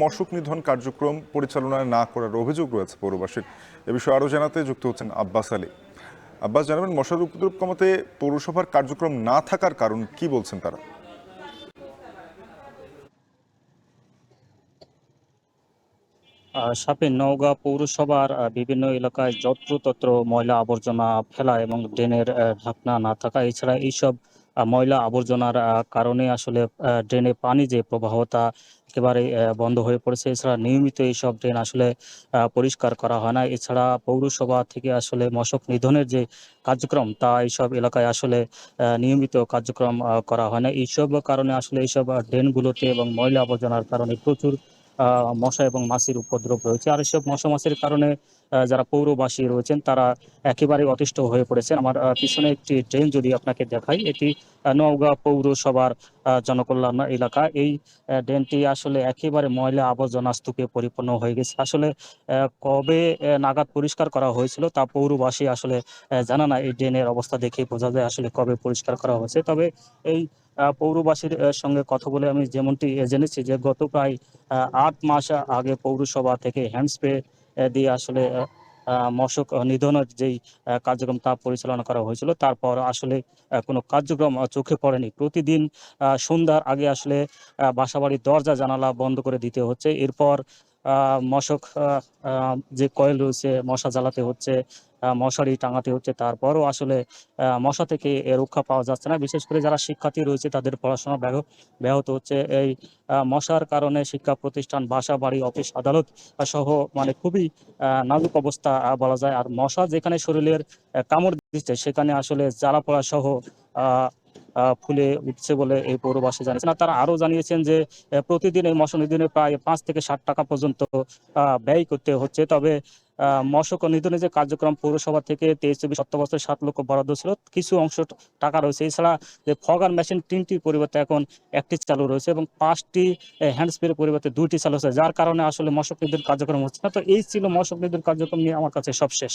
মশক নিধন কার্যক্রম পরিচালনা না করার অভিযোগ রয়েছে পৌরবাসীর। এ বিষয়ে আরও জানাতে যুক্ত হচ্ছেন আব্বাস আলী। আব্বাস, জানাবেন মশার উপদ্রব কমাতে পৌরসভার কার্যক্রম না থাকার কারণ কি বলছেন তারা? সাপের নওগাঁ পৌরসভার বিভিন্ন এলাকায় যত্রতত্র ময়লা আবর্জনা ফেলা এবং ড্রেনের ঢাকনা না থাকা, এছাড়া এইসব ময়লা আবর্জনার কারণে আসলে ড্রেনে পানি যে প্রবাহ তা একেবারে বন্ধ হয়ে পড়েছে। এছাড়া নিয়মিত এইসব ড্রেন আসলে পরিষ্কার করা হয় না। এছাড়া পৌরসভা থেকে আসলে মশক নিধনের যে কার্যক্রম তা এইসব এলাকায় আসলে নিয়মিত কার্যক্রম করা হয় না। এইসব কারণে আসলে এইসব ড্রেনগুলোতে এবং ময়লা আবর্জনার কারণে প্রচুর মশা এবং মাছির উপদ্রব রয়েছে। আর এসব মশা মাছির কারণে যারা পৌরবাসী রয়েছেন তারা একেবারে অতিষ্ঠ হয়ে পড়েছেন। আমার পিছনে একটি ড্রেন যদি আপনাকে দেখাই, এটি নওগাঁ পৌরসভার জনকল্যাণ এলাকা। এই ড্রেনটি আসলে একেবারে ময়লা আবর্জনা স্তূপে পরিপূর্ণ হয়ে গেছে। আসলে কবে নাগাদ পরিষ্কার করা হয়েছিল তা পৌরবাসী আসলে জানা না। এই ড্রেনের অবস্থা দেখেই বোঝা যায় আসলে কবে পরিষ্কার করা হয়েছে। তবে এই পৌরবাসীর সঙ্গে কথা বলে আমি যেমনটি জেনেছি যে গত প্রায় 8 মাস আগে পৌরসভা থেকে হ্যান্ড স্প্রে দিয়ে আসলে মশক নিধনের যেই কার্যক্রম তা পরিচালনা করা হয়েছিল, তারপর আসলে কোনো কার্যক্রম চোখে পড়েনি। প্রতিদিন সন্ধ্যার আগে আসলে বাসাবাড়ির দরজা জানালা বন্ধ করে দিতে হচ্ছে। এরপর মশক যে কয়েল রয়েছে মশা জ্বালাতে হচ্ছে, মশারি টাঙাতে হচ্ছে। তারপরও আসলে মশা থেকে রক্ষা পাওয়া যাচ্ছে না। বিশেষ করে যারা শিক্ষার্থী রয়েছে তাদের পড়াশোনা ব্যাহত হচ্ছে। এই মশার কারণে শিক্ষা প্রতিষ্ঠান, বাসা বাড়ি, অফিস আদালত সহ মানে খুবই নাজুক অবস্থা বলা যায়। আর মশা যেখানে শরীরের কামড় দিচ্ছে সেখানে আসলে জ্বালা পোড়া সহ ফুলে উঠছে বলে এই পৌরবাসী জানিয়েছেন। আর তারা আরও জানিয়েছেন যে প্রতিদিন এই মশা নিধনে প্রায় 5 থেকে 7 টাকা পর্যন্ত ব্যয় করতে হচ্ছে। তবে মশক নিধনের যে কার্যক্রম পৌরসভা থেকে 23-24 অর্থবছরে 7 লক্ষ বরাদ্দ ছিল, কিছু অংশ টাকা রয়েছে। এছাড়া যে ফগার মেশিন 3টির পরিবর্তে এখন 1টি চালু রয়েছে এবং 5টি হ্যান্ড স্প্রে পরিবর্তে 2টি চালু হচ্ছে, যার কারণে আসলে মশক নিধন কার্যক্রম হচ্ছে না। তো এই ছিল মশক নিধন কার্যক্রম নিয়ে আমার কাছে সব শেষ।